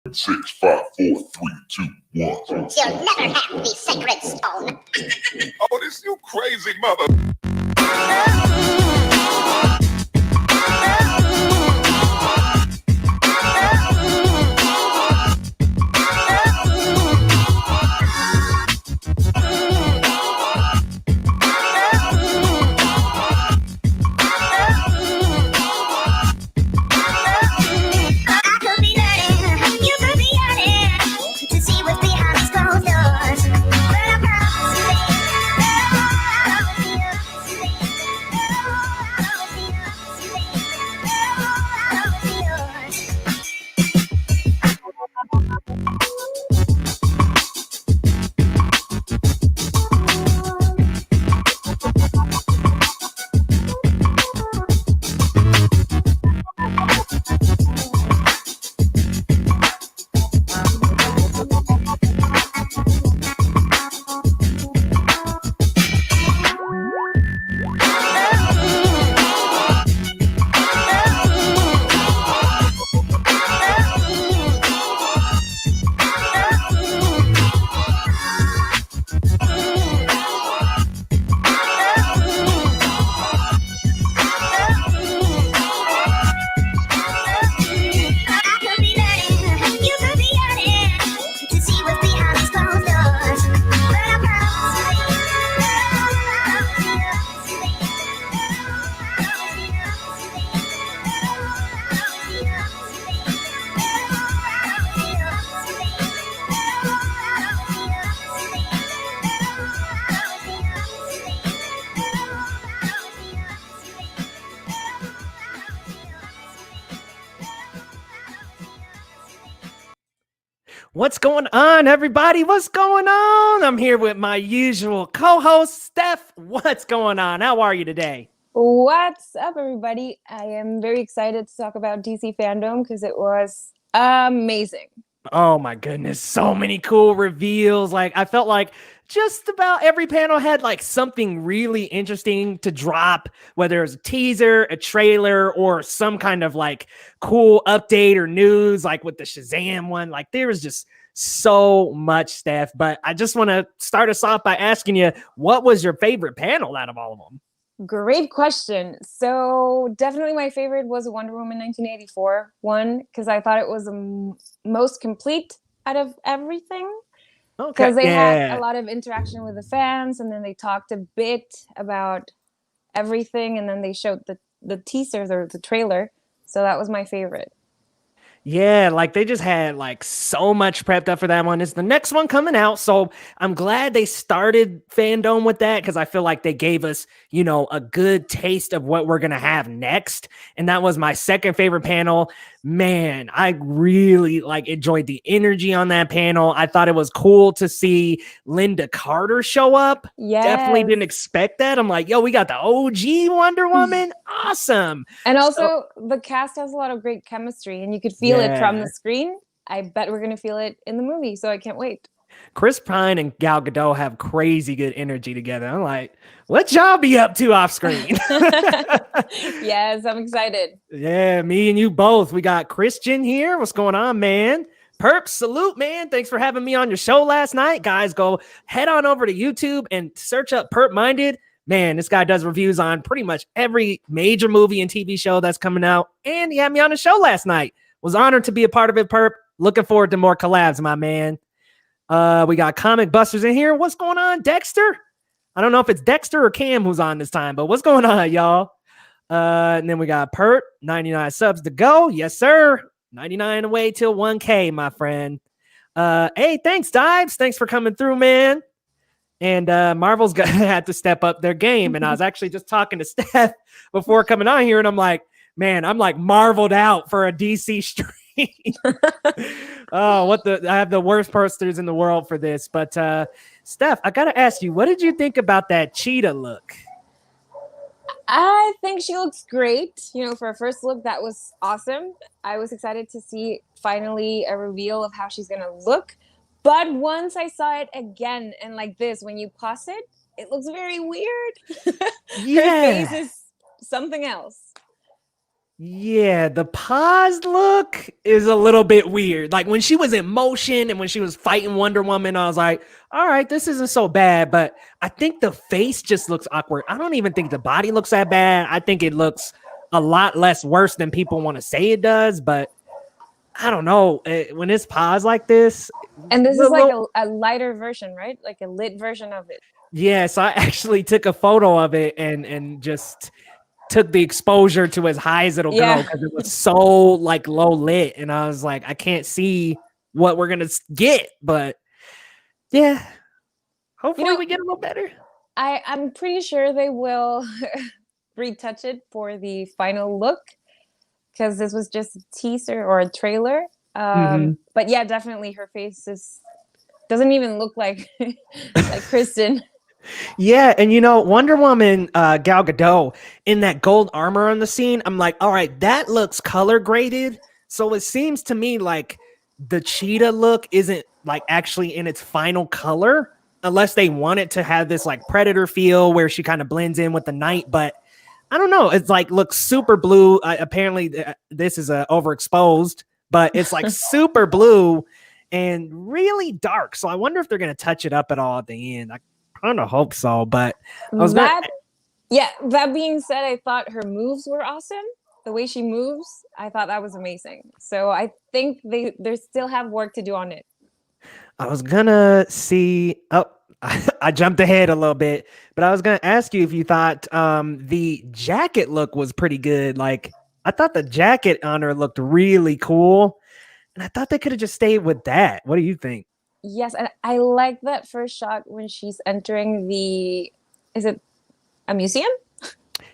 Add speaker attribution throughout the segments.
Speaker 1: Six, five, four, three, two, one.
Speaker 2: You'll never have the sacred stone.
Speaker 1: Oh, this you crazy mother.
Speaker 3: What's going on, everybody? What's going on? I'm here with my usual co-host, Steph. What's going on? How are you today?
Speaker 4: What's up, everybody? I am very excited to talk about DC FanDome because it was amazing.
Speaker 3: Oh my goodness, so many cool reveals. Like, I felt like just about every panel had like something really interesting to drop, whether it was a teaser, a trailer, or some kind of like cool update or news, like with the Shazam one. Like, there was just so much stuff. But I just want to start us off by asking you, what was your favorite panel out of all of them?
Speaker 4: Great question. So definitely my favorite was Wonder Woman 1984 one because I thought it was the most complete out of everything. Because they had a lot of interaction with the fans, and then they talked a bit about everything, and then they showed the teasers or the trailer. So that was my favorite.
Speaker 3: Yeah, like they just had like so much prepped up for that one. Is the next one coming out? So I'm glad they started FanDome with that because I feel like they gave us, you know, a good taste of what we're going to have next. And that was my second favorite panel. Man, I really like enjoyed the energy on that panel. I thought it was cool to see Linda Carter show up.
Speaker 4: Yes.
Speaker 3: Definitely didn't expect that. I'm like, yo, we got the OG Wonder Woman. Awesome.
Speaker 4: And also the cast has a lot of great chemistry and you could feel it from the screen. I bet we're going to feel it in the movie. So I can't wait.
Speaker 3: Chris Pine and Gal Gadot have crazy good energy together. I'm like, what y'all be up to off screen?
Speaker 4: Yes, I'm excited.
Speaker 3: Yeah, me and you both. We got Christian here. What's going on, man? Perp, salute, man. Thanks for having me on your show last night. Guys, go head on over to YouTube and search up Perp Minded. Man, this guy does reviews on pretty much every major movie and TV show that's coming out. And he had me on the show last night. Was honored to be a part of it, Perp. Looking forward to more collabs, my man. We got Comic Busters in here. What's going on, Dexter? I don't know if it's Dexter or Cam who's on this time, but what's going on, y'all? And then we got Pert, 99 subs to go. Yes, sir. 99 away till 1K, my friend. Hey, thanks, Dives. Thanks for coming through, man. And Marvel's gonna have to step up their game. And I was actually just talking to Steph before coming on here, and I'm like, man, I'm like marveled out for a DC stream. Oh, I have the worst posters in the world for this. But Steph, I gotta ask you, what did you think about that cheetah look?
Speaker 4: I think she looks great. You know, for a first look, that was awesome. I was excited to see finally a reveal of how she's gonna look. But once I saw it again, and like this, when you pause it, it looks very weird.
Speaker 3: Yeah.
Speaker 4: Her face is something else.
Speaker 3: Yeah, the paused look is a little bit weird. Like when she was in motion and when she was fighting Wonder Woman, I was like, all right, this isn't so bad. But I think the face just looks awkward. I don't even think the body looks that bad. I think it looks a lot less worse than people want to say it does. But I don't know. When it's paused like this.
Speaker 4: And this is like a lighter version, right? Like a lit version of it.
Speaker 3: Yeah, so I actually took a photo of it and just took the exposure to as high as it'll go because it was so like low lit, and I was like, I can't see what we're gonna get, but yeah, hopefully we get a little better.
Speaker 4: I'm pretty sure they will retouch it for the final look because this was just a teaser or a trailer. But yeah, definitely her face doesn't even look like like Kristen.
Speaker 3: Yeah, and Wonder Woman, Gal Gadot in that gold armor on the scene, I'm like, all right, that looks color graded. So it seems to me like the cheetah look isn't like actually in its final color, unless they want it to have this like Predator feel where she kind of blends in with the night. But I don't know. It's like looks super blue. Apparently, this is overexposed, but it's like super blue and really dark. So I wonder if they're gonna touch it up at all at the end. I kind of hope so, but
Speaker 4: that being said, I thought her moves were awesome. The way she moves, I thought that was amazing. So I think they still have work to do on it.
Speaker 3: I was gonna see. Oh, I jumped ahead a little bit, but I was gonna ask you if you thought the jacket look was pretty good. Like I thought the jacket on her looked really cool, and I thought they could have just stayed with that. What do you think?
Speaker 4: Yes, and I like that first shot when she's entering is it a museum?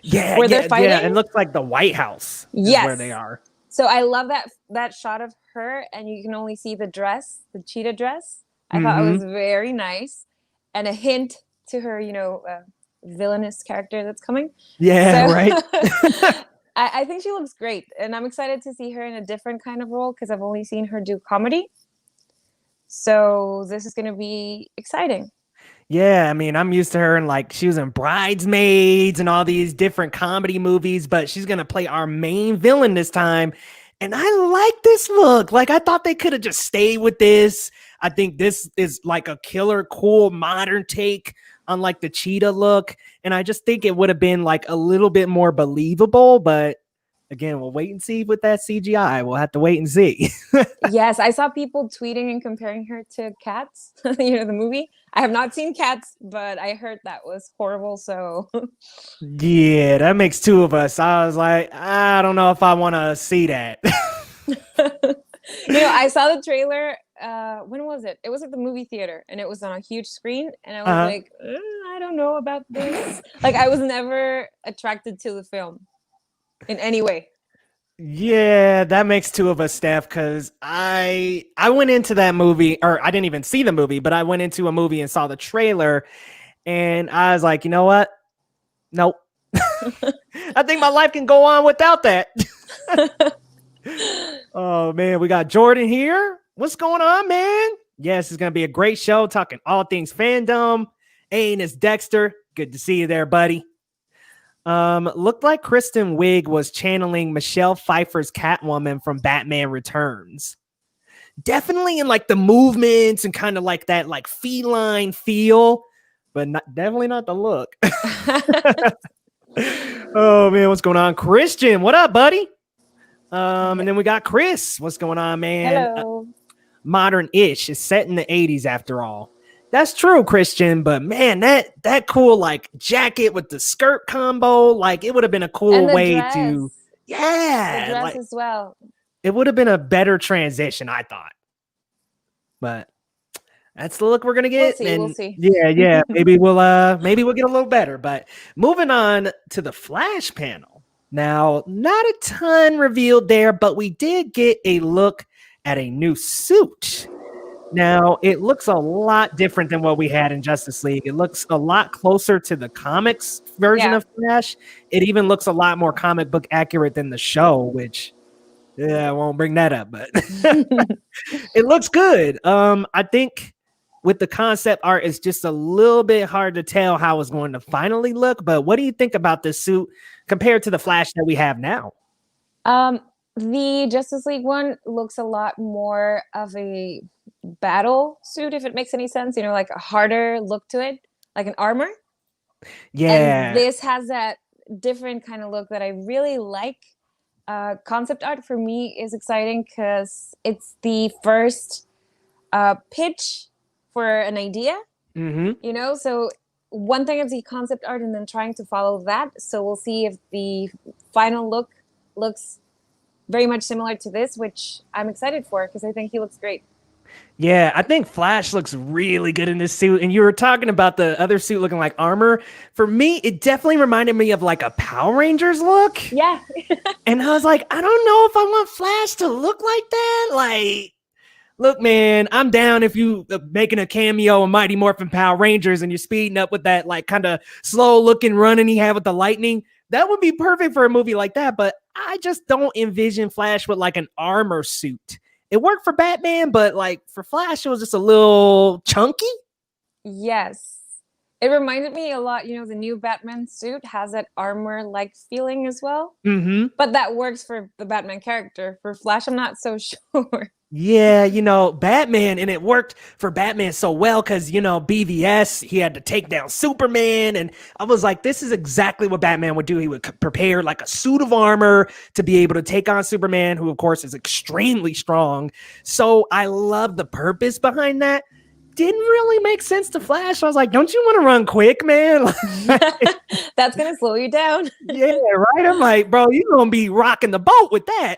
Speaker 3: Yeah,
Speaker 4: where they're fighting?
Speaker 3: Yeah, it looks like the White House is where they are.
Speaker 4: So I love that shot of her, and you can only see the dress, the cheetah dress. I thought it was very nice, and a hint to her, villainous character that's coming.
Speaker 3: Yeah, right.
Speaker 4: I think she looks great, and I'm excited to see her in a different kind of role because I've only seen her do comedy. So this is going to be exciting.
Speaker 3: Yeah, I mean, I'm used to her and like she was in Bridesmaids and all these different comedy movies, but she's going to play our main villain this time. And I like this look. Like I thought they could have just stayed with this. I think this is like a killer, cool, modern take on like the cheetah look. And I just think it would have been like a little bit more believable, but again, we'll wait and see with that CGI. We'll have to wait and see.
Speaker 4: Yes, I saw people tweeting and comparing her to Cats, the movie. I have not seen Cats, but I heard that was horrible. So
Speaker 3: yeah, that makes two of us. I was like, I don't know if I want to see that.
Speaker 4: I saw the trailer. When was it? It was at the movie theater, and it was on a huge screen. And I was like, I don't know about this. Like, I was never attracted to the film in any way.
Speaker 3: Yeah, that makes two of us, Steph, because I went into that movie, or I didn't even see the movie, but I went into a movie and saw the trailer, and I was like, you know what? Nope. I think my life can go on without that. Oh, man, we got Jordan here. What's going on, man? Yes, it's going to be a great show, talking all things fandom. And it's Dexter. Good to see you there, buddy. Looked like Kristen Wiig was channeling Michelle Pfeiffer's Catwoman from Batman Returns. Definitely in like the movements and kind of like that like feline feel, but definitely not the look. Oh man, what's going on? Christian, what up, buddy? And then we got Chris. What's going on, man?
Speaker 4: Hello.
Speaker 3: Modern-ish. It's set in the 80s after all. That's true, Christian, but man, that cool like jacket with the skirt combo, like it would have been a cool way
Speaker 4: dress.
Speaker 3: to
Speaker 4: The dress
Speaker 3: like,
Speaker 4: as well.
Speaker 3: It would have been a better transition, I thought. But that's the look we're gonna get.
Speaker 4: We'll see.
Speaker 3: Yeah. Maybe we'll get a little better. But moving on to the Flash panel. Now, not a ton revealed there, but we did get a look at a new suit. Now, it looks a lot different than what we had in Justice League. It looks a lot closer to the comics version of Flash. It even looks a lot more comic book accurate than the show, which, I won't bring that up, but it looks good. I think with the concept art, it's just a little bit hard to tell how it's going to finally look. But what do you think about this suit compared to the Flash that we have now?
Speaker 4: The Justice League one looks a lot more of a battle suit, if it makes any sense. You know, like a harder look to it, like an armor. And
Speaker 3: Yeah.
Speaker 4: this has that different kind of look that I really like. Concept art for me is exciting because it's the first pitch for an idea, you know? So one thing is the concept art and then trying to follow that. So we'll see if the final look looks very much similar to this, which I'm excited for because I think he looks great.
Speaker 3: Yeah, I think Flash looks really good in this suit. And you were talking about the other suit looking like armor. For me, it definitely reminded me of like a Power Rangers look.
Speaker 4: Yeah.
Speaker 3: And I was like, I don't know if I want Flash to look like that. Like, look, man, I'm down if you making a cameo in Mighty Morphin Power Rangers and you're speeding up with that like kind of slow looking running he had with the lightning. That would be perfect for a movie like that. But I just don't envision Flash with like an armor suit. It worked for Batman, but like for Flash, it was just a little chunky.
Speaker 4: Yes. It reminded me a lot, you know, the new Batman suit has that armor-like feeling as well. But that works for the Batman character. For Flash, I'm not so sure.
Speaker 3: Yeah, you know, Batman, and it worked for Batman so well because, you know, BVS, he had to take down Superman. And I was like, this is exactly what Batman would do. He would prepare like a suit of armor to be able to take on Superman, who, of course, is extremely strong. So I love the purpose behind that. Didn't really make sense to Flash. I was like, don't you want to run quick, man?
Speaker 4: That's going to slow you down.
Speaker 3: Yeah, right? I'm like, bro, you're going to be rocking the boat with that.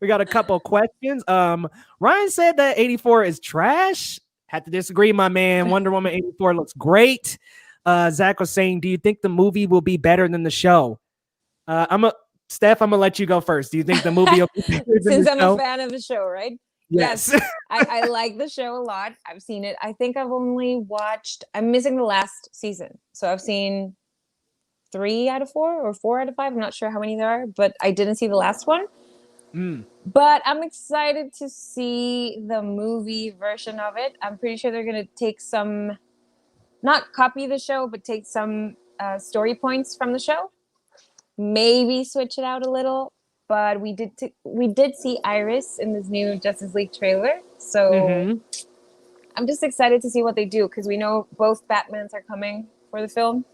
Speaker 3: We got a couple of questions. Ryan said that 84 is trash. Had to disagree, my man. Wonder Woman 84 looks great. Zach was saying, do you think the movie will be better than the show? Steph, I'm gonna let you go first. Do you think the movie will be better than
Speaker 4: Since
Speaker 3: the
Speaker 4: I'm
Speaker 3: show?
Speaker 4: a fan of the show, right?
Speaker 3: Yes.
Speaker 4: I like the show a lot. I've seen it. I think I'm missing the last season. So I've seen 3 out of 4 or 4 out of 5. I'm not sure how many there are, but I didn't see the last one. But I'm excited to see the movie version of it. I'm pretty sure they're going to take some, not copy the show, but take some story points from the show. Maybe switch it out a little. But we did see Iris in this new Justice League trailer. So I'm just excited to see what they do because we know both Batmans are coming for the film.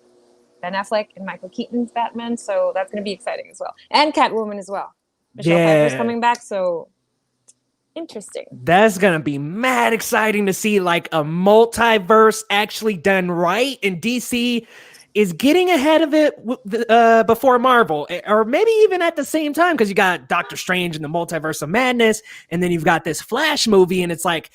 Speaker 4: Ben Affleck and Michael Keaton's Batman. So that's going to be exciting as well. And Catwoman as well. Michelle Pfeiffer's coming back, so interesting.
Speaker 3: That's gonna be mad exciting to see like a multiverse actually done right, and DC is getting ahead of it before Marvel, or maybe even at the same time, because you got Doctor Strange and the Multiverse of Madness, and then you've got this Flash movie, and it's like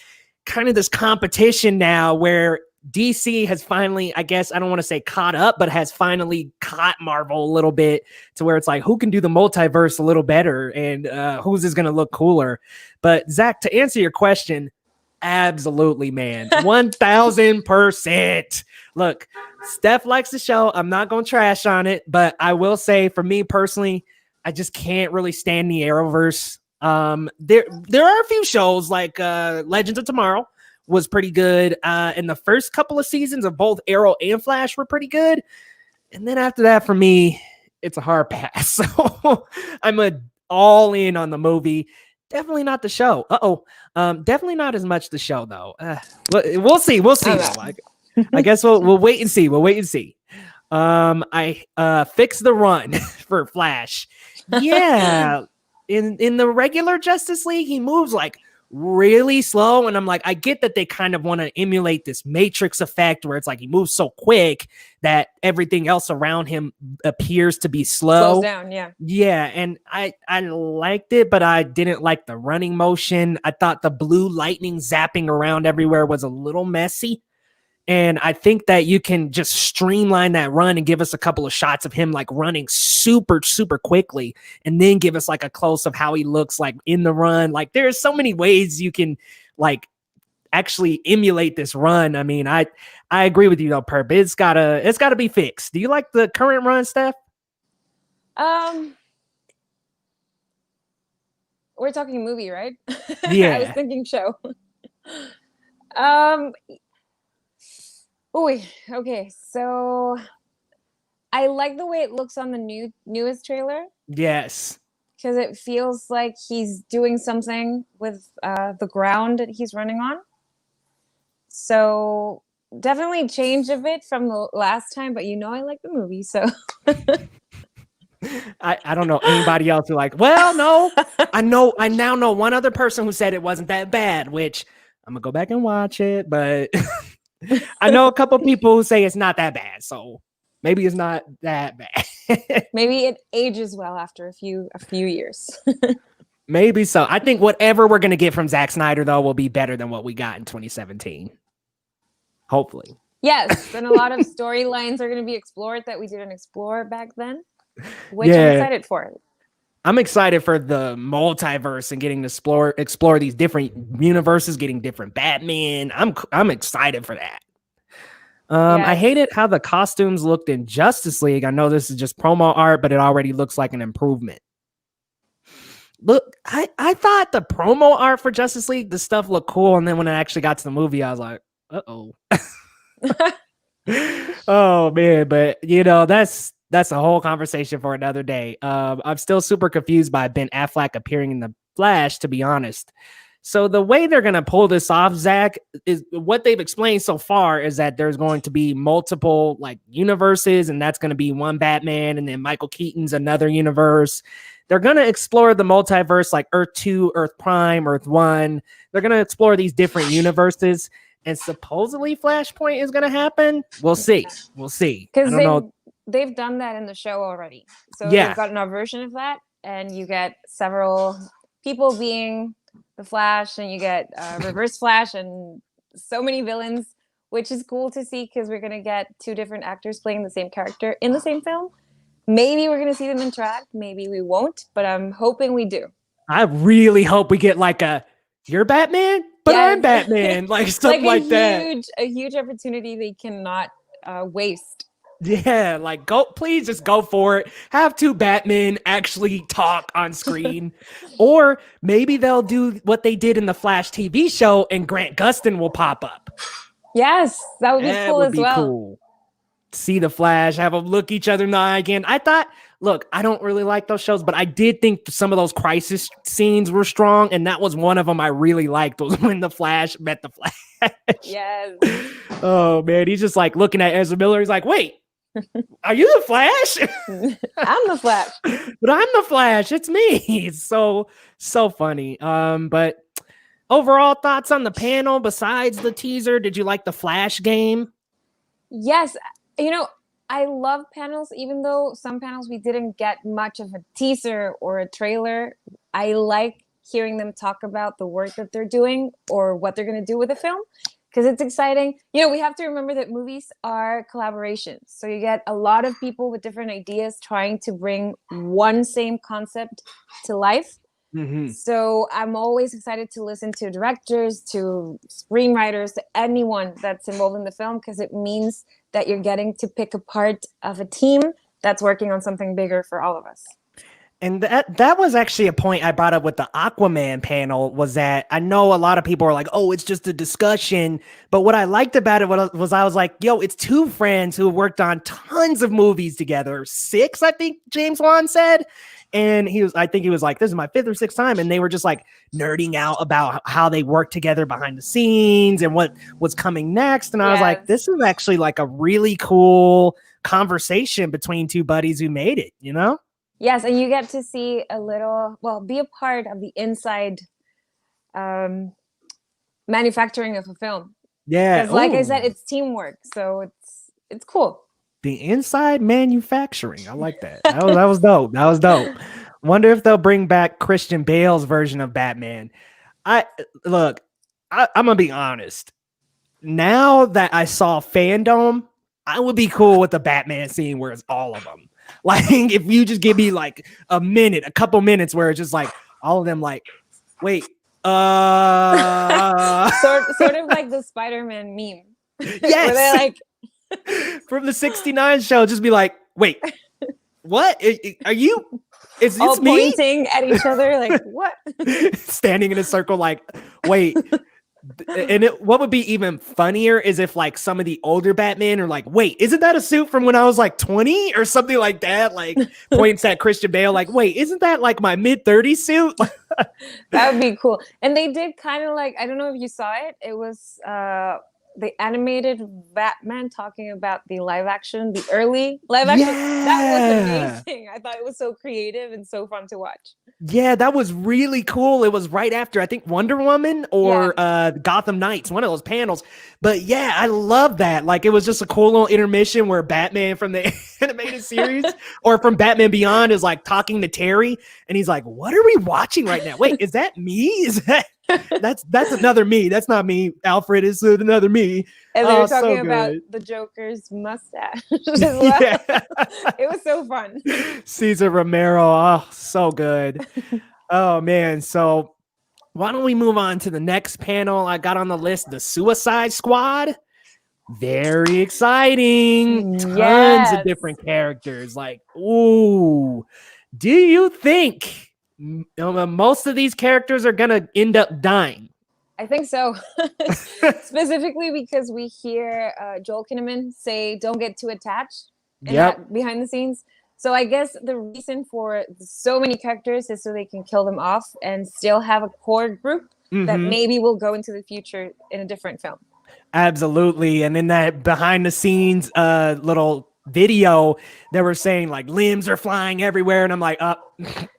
Speaker 3: kind of this competition now where DC has finally, I guess, I don't want to say caught up, but has finally caught Marvel a little bit to where it's like, who can do the multiverse a little better and who's is going to look cooler? But Zach, to answer your question, absolutely, man. 1000%. Look, Steph likes the show. I'm not going to trash on it, but I will say for me personally, I just can't really stand the Arrowverse. There are a few shows like Legends of Tomorrow was pretty good. And the first couple of seasons of both Arrow and Flash were pretty good. And then after that, for me, it's a hard pass. So I'm all in on the movie. Definitely not the show. Definitely not as much the show though. We'll see. I guess we'll wait and see. I fixed the run for Flash. Yeah. In the regular Justice League, he moves like really slow, and I'm like, I get that they kind of want to emulate this Matrix effect where it's like he moves so quick that everything else around him appears to be slow.
Speaker 4: Slows down,
Speaker 3: yeah. And I liked it, but I didn't like the running motion. I thought the blue lightning zapping around everywhere was a little messy. And I think that you can just streamline that run and give us a couple of shots of him like running super, super quickly, and then give us like a close of how he looks like in the run. Like there's so many ways you can like actually emulate this run. I mean, I agree with you though, Perp. It's gotta be fixed. Do you like the current run, Steph?
Speaker 4: We're talking movie, right?
Speaker 3: Yeah.
Speaker 4: I was thinking show. Okay, so I like the way it looks on the newest trailer.
Speaker 3: Yes.
Speaker 4: Because it feels like he's doing something with the ground that he's running on. So definitely change a bit from the last time, but I like the movie, so.
Speaker 3: I don't know anybody else who well, no, I now know one other person who said it wasn't that bad, which I'm gonna go back and watch it, but I know a couple people who say it's not that bad, so maybe it's not that bad.
Speaker 4: Maybe it ages well after a few years.
Speaker 3: Maybe so. I think whatever we're gonna get from Zack Snyder though will be better than what we got in 2017. Hopefully.
Speaker 4: Yes, and a lot of storylines are going to be explored that we didn't explore back then, which I'm excited for.
Speaker 3: I'm excited for the multiverse and getting to explore these different universes, getting different Batman. I'm excited for that. I hated how the costumes looked in Justice League. I know this is just promo art, but it already looks like an improvement. Look, I thought the promo art for Justice League, the stuff looked cool, and then when it actually got to the movie, I was like, uh-oh. Oh man, but that's a whole conversation for another day. I'm still super confused by Ben Affleck appearing in the Flash, to be honest. So the way they're gonna pull this off, Zach, is what they've explained so far is that there's going to be multiple universes, and that's going to be one Batman, and then Michael Keaton's another universe. They're going to explore the multiverse, like Earth 2, Earth Prime, Earth 1. They're going to explore these different universes. And supposedly Flashpoint is going to happen. We'll see. Because
Speaker 4: they've done that in the show already. So they've gotten a version of that. And you get several people being the Flash. And you get Reverse Flash and so many villains. Which is cool to see because we're going to get two different actors playing the same character in the same film. Maybe we're going to see them interact. Maybe we won't. But I'm hoping we do.
Speaker 3: I really hope we get you're Batman? But I'm Batman, stuff like that.
Speaker 4: A huge opportunity they cannot waste.
Speaker 3: Yeah, please just go for it. Have two Batmen actually talk on screen. Or maybe they'll do what they did in the Flash TV show and Grant Gustin will pop up.
Speaker 4: Yes, that would be cool as well. Cool.
Speaker 3: See the Flash, have them look each other in the eye again. I thought, look, I don't really like those shows, but I did think some of those crisis scenes were strong, and that was one of them I really liked, was when the Flash met the Flash.
Speaker 4: Yes.
Speaker 3: Oh, man, he's just looking at Ezra Miller. He's like, wait, are you the Flash?
Speaker 4: I'm the Flash.
Speaker 3: But I'm the Flash. It's me. It's so funny. But overall thoughts on the panel besides the teaser? Did you like the Flash game?
Speaker 4: Yes. I love panels, even though some panels we didn't get much of a teaser or a trailer. I like hearing them talk about the work that they're doing or what they're going to do with the film because it's exciting. We have to remember that movies are collaborations. So you get a lot of people with different ideas trying to bring one same concept to life. Mm-hmm. So I'm always excited to listen to directors, to screenwriters, to anyone that's involved in the film because it means that you're getting to pick a part of a team that's working on something bigger for all of us.
Speaker 3: And that was actually a point I brought up with the Aquaman panel was that I know a lot of people are like, oh, it's just a discussion. But what I liked about it was I was like, yo, it's two friends who worked on tons of movies together. 6, I think James Wan said. And I think he was like, this is my 5th or 6th time. And they were just nerding out about how they worked together behind the scenes and what was coming next. And I was like, this is actually a really cool conversation between two buddies who made it,
Speaker 4: Yes. And you get to see be a part of the inside manufacturing of a film.
Speaker 3: Yeah.
Speaker 4: Because like I said, it's teamwork. So it's cool.
Speaker 3: The inside manufacturing. I like that. That was dope. That was dope. Wonder if they'll bring back Christian Bale's version of Batman. I'm gonna be honest. Now that I saw FanDome, I would be cool with the Batman scene where it's all of them. If you just give me a couple minutes where it's just all of them wait.
Speaker 4: Sort of like the Spider-Man meme.
Speaker 3: Yes.
Speaker 4: Where they're
Speaker 3: from the 69 show, just be wait, what? Are you? Is this
Speaker 4: all
Speaker 3: me?
Speaker 4: pointing at each other what?
Speaker 3: Standing in a circle wait, And what would be even funnier is if like some of the older Batman are like, wait, isn't that a suit from when I was like 20 or something like that? Like points at Christian Bale, like, wait, isn't that like my mid-30s suit?
Speaker 4: That would be cool. And they did kind of like, I don't know if you saw it. It was the animated Batman talking about the the early live action.
Speaker 3: Yeah.
Speaker 4: That was amazing. I thought it was so creative and so fun to watch.
Speaker 3: Yeah, that was really cool. It was right after, I think, Wonder Woman or Gotham Knights, one of those panels. But yeah, I love that. Like, it was just a cool little intermission where Batman from the animated series or from Batman Beyond is like talking to Terry, and he's like, "What are we watching right now? Wait, is that me? Is that's another me? That's not me. Alfred is another me."
Speaker 4: And they were talking about the Joker's mustache as well.
Speaker 3: Yeah.
Speaker 4: It was so fun.
Speaker 3: Cesar Romero, oh, so good. Oh man, so why don't we move on to the next panel I got on the list, the Suicide Squad. Very exciting. Tons of different characters. Like, ooh, do you think most of these characters are gonna end up dying?
Speaker 4: I think so. Specifically because we hear Joel Kinnaman say, "Don't get too attached." Behind the scenes. So I guess the reason for so many characters is so they can kill them off and still have a core group that maybe will go into the future in a different film. Absolutely.
Speaker 3: And in that behind the scenes little video, they were saying like limbs are flying everywhere. And I'm like,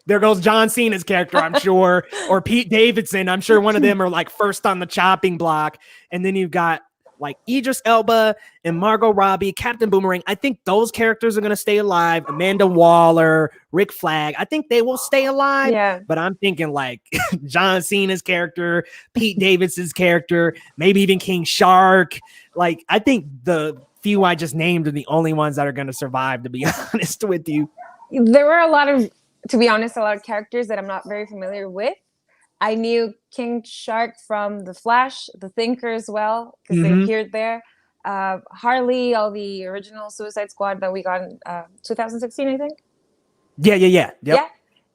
Speaker 3: there goes John Cena's character, I'm sure, or Pete Davidson. I'm sure one of them are like first on the chopping block. And then you've got like Idris Elba and Margot Robbie, Captain Boomerang. I think those characters are going to stay alive. Amanda Waller, Rick Flag. I think they will stay alive.
Speaker 4: Yeah.
Speaker 3: But I'm thinking like John Cena's character, Pete Davidson's character, maybe even King Shark. Like, I think the few I just named are the only ones that are going to survive, to be honest with you.
Speaker 4: There were a lot of characters that I'm not very familiar with. I knew King Shark from The Flash, The Thinker as well, because they appeared there. Harley, all the original Suicide Squad that we got in 2016, I think.
Speaker 3: Yeah. Yep.
Speaker 4: Yeah.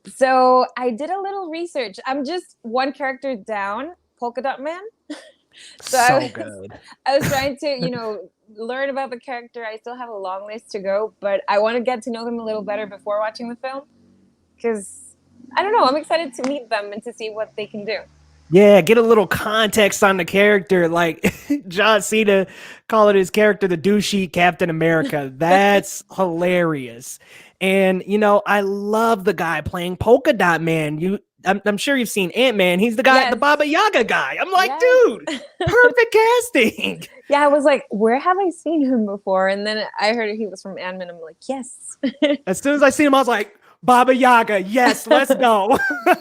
Speaker 4: So I did a little research. I'm just one character down, Polka Dot Man.
Speaker 3: Good.
Speaker 4: I was trying to, learn about the character. I still have a long list to go, but I want to get to know them a little better before watching the film. Because I don't know. I'm excited to meet them and to see what they can do.
Speaker 3: Yeah, get a little context on the character. Like John Cena calling his character the douchey Captain America. That's hilarious. And, I love the guy playing Polka Dot Man. I'm sure you've seen Ant-Man. He's the guy, the Baba Yaga guy. I'm like, dude, perfect casting.
Speaker 4: Yeah, I was like, where have I seen him before? And then I heard he was from Ant-Man. I'm like, yes.
Speaker 3: As soon as I seen him, I was like, Baba Yaga, yes, let's go. and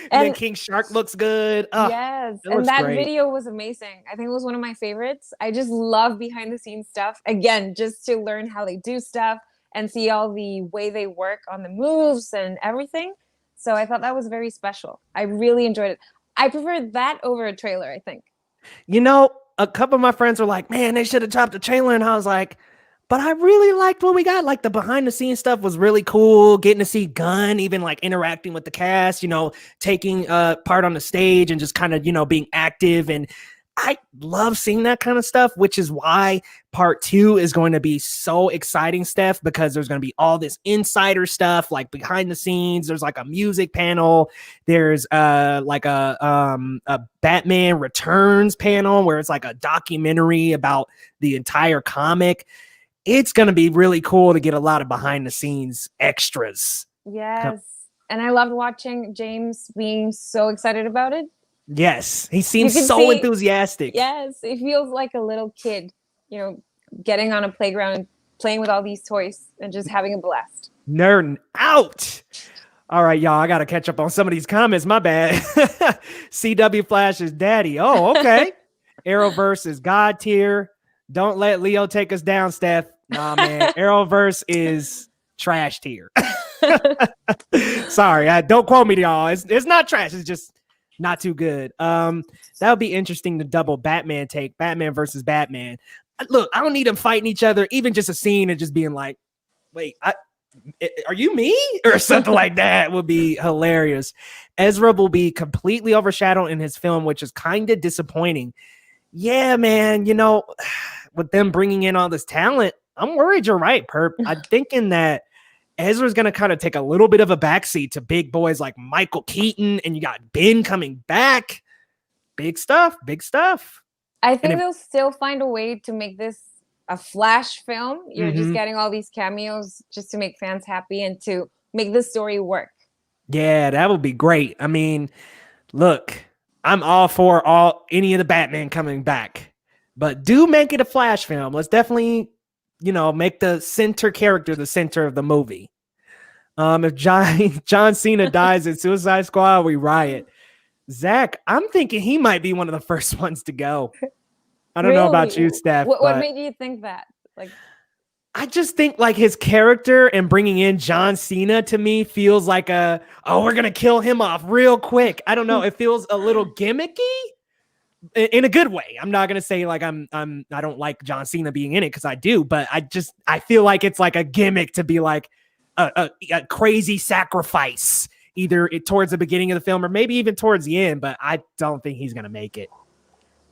Speaker 3: then King Shark looks good. Oh,
Speaker 4: yes, and that video was amazing. I think it was one of my favorites. I just love behind the scenes stuff. Again, just to learn how they do stuff and see all the way they work on the moves and everything. So I thought that was very special. I really enjoyed it. I preferred that over a trailer, I think.
Speaker 3: A couple of my friends were like, man, they should have chopped the trailer. And I was like, but I really liked what we got. Like the behind the scenes stuff was really cool. Getting to see Gunn, even like interacting with the cast, taking part on the stage and just kind of, being active. And I love seeing that kind of stuff, which is why part 2 is going to be so exciting, Steph, because there's going to be all this insider stuff, like behind the scenes. There's like a music panel. There's like a Batman Returns panel where it's like a documentary about the entire comic. It's going to be really cool to get a lot of behind the scenes extras.
Speaker 4: Yes. And I loved watching James being so excited about it.
Speaker 3: Yes. He seems so enthusiastic.
Speaker 4: Yes. It feels like a little kid, getting on a playground and playing with all these toys and just having a blast.
Speaker 3: Nerding out. All right, y'all. I got to catch up on some of these comments. My bad. CW Flash is daddy. Oh, okay. Arrowverse is God tier. Don't let Leo take us down, Steph. Nah, man. Arrowverse is trash tier. Sorry, don't quote me, y'all. It's not trash. It's just not too good. That would be interesting to double Batman take. Batman versus Batman. Look, I don't need them fighting each other. Even just a scene and just being like, wait, are you me? Or something like that would be hilarious. Ezra will be completely overshadowed in his film, which is kind of disappointing. Yeah, man, with them bringing in all this talent, I'm worried you're right, Perp. I'm thinking that Ezra's going to kind of take a little bit of a backseat to big boys like Michael Keaton, and you got Ben coming back. Big stuff.
Speaker 4: I think they'll still find a way to make this a Flash film. You're just getting all these cameos just to make fans happy and to make the story work. Yeah,
Speaker 3: that would be great. I mean, look, I'm all for any of the Batman coming back, but do make it a Flash film. Let's definitely, make the center character the center of the movie. If John Cena dies in Suicide Squad, we riot. Zach, I'm thinking he might be one of the first ones to go. I don't know about you, Steph.
Speaker 4: What made you think that?
Speaker 3: I just think his character and bringing in John Cena to me feels like we're gonna kill him off real quick. I don't know. It feels a little gimmicky in a good way. I'm not gonna say I don't like John Cena being in it, because I do, but I feel like it's like a gimmick to be like a crazy sacrifice, either towards the beginning of the film or maybe even towards the end. But I don't think he's gonna make it.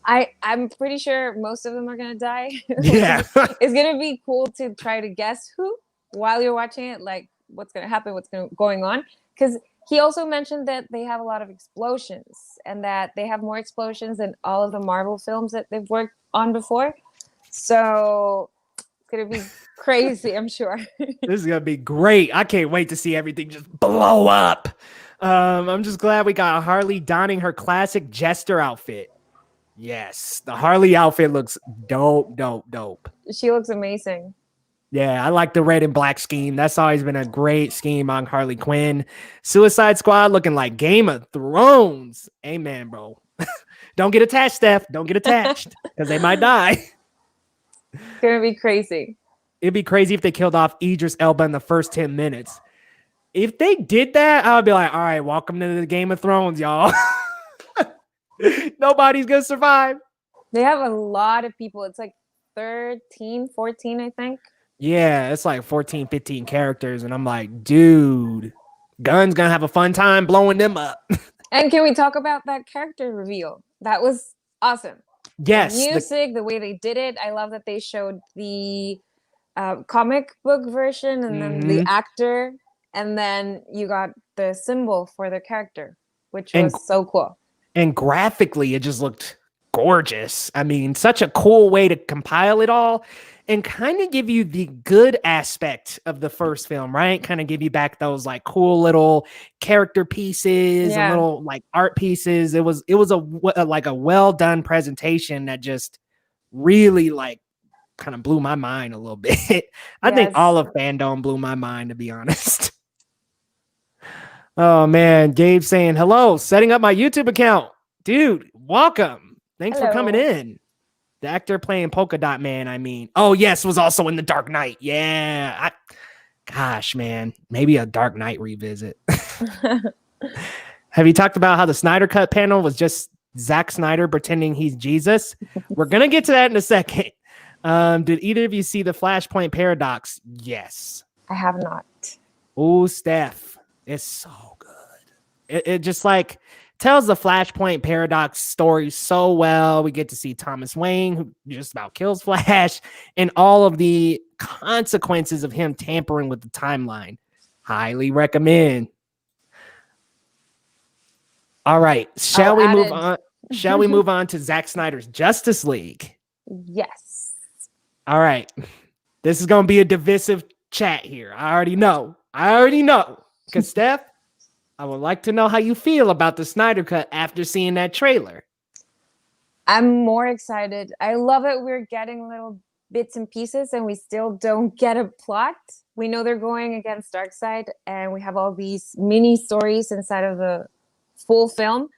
Speaker 4: I'm pretty sure most of them are gonna die.
Speaker 3: Yeah.
Speaker 4: It's gonna be cool to try to guess who while you're watching it, like what's gonna happen, going on. Because he also mentioned that they have a lot of explosions and that they have more explosions than all of the Marvel films that they've worked on before. So it's gonna be crazy, I'm sure.
Speaker 3: This is gonna be great. I can't wait to see everything just blow up. I'm just glad we got Harley donning her classic Jester outfit. Yes, the Harley outfit looks dope.
Speaker 4: She looks amazing.
Speaker 3: Yeah, I like the red and black scheme. That's always been a great scheme on Harley Quinn. Suicide Squad looking like Game of Thrones. Amen, bro. Don't get attached, Steph. Don't get attached, because they might die.
Speaker 4: It's going to be crazy.
Speaker 3: It'd be crazy if they killed off Idris Elba in the first 10 minutes. If they did that, I would be like, all right, welcome to the Game of Thrones, y'all. Nobody's gonna survive.
Speaker 4: They have a lot of people. It's like 13, 14, I think.
Speaker 3: Yeah, it's like 14, 15 characters. And I'm like, dude, Gunn's gonna have a fun time blowing them up.
Speaker 4: And can we talk about that character reveal? That was awesome.
Speaker 3: Yes.
Speaker 4: The music, the way they did it. I love that they showed the comic book version and then the actor. And then you got the symbol for the character, which was so cool.
Speaker 3: And graphically, it just looked gorgeous. I mean, such a cool way to compile it all and kind of give you the good aspect of the first film, right? Kind of give you back those like cool little character pieces and little like art pieces. It was a well done presentation that just really like kind of blew my mind a little bit. I think all of FanDome blew my mind, to be honest. Oh man, Gabe saying hello, setting up my YouTube account. Dude, welcome. Thanks for coming in. The actor playing Polka Dot Man, I mean. Oh, yes, was also in The Dark Knight. Yeah. Gosh, man. Maybe a Dark Knight revisit. Have you talked about how the Snyder Cut panel was just Zack Snyder pretending he's Jesus? We're going to get to that in a second. Did either of you see the Flashpoint Paradox? Yes.
Speaker 4: I have not.
Speaker 3: Oh, Steph. It's so good. It just like tells the Flashpoint Paradox story so well. We get to see Thomas Wayne, who just about kills Flash, and all of the consequences of him tampering with the timeline. Highly recommend. All right. Shall we move on? Shall we move on to Zack Snyder's Justice League?
Speaker 4: Yes.
Speaker 3: All right. This is going to be a divisive chat here. I already know. Because, Steph, I would like to know how you feel about the Snyder Cut after seeing that trailer.
Speaker 4: I'm more excited. I love it. We're getting little bits and pieces, and we still don't get a plot. We know they're going against Darkseid, and we have all these mini stories inside of the full film,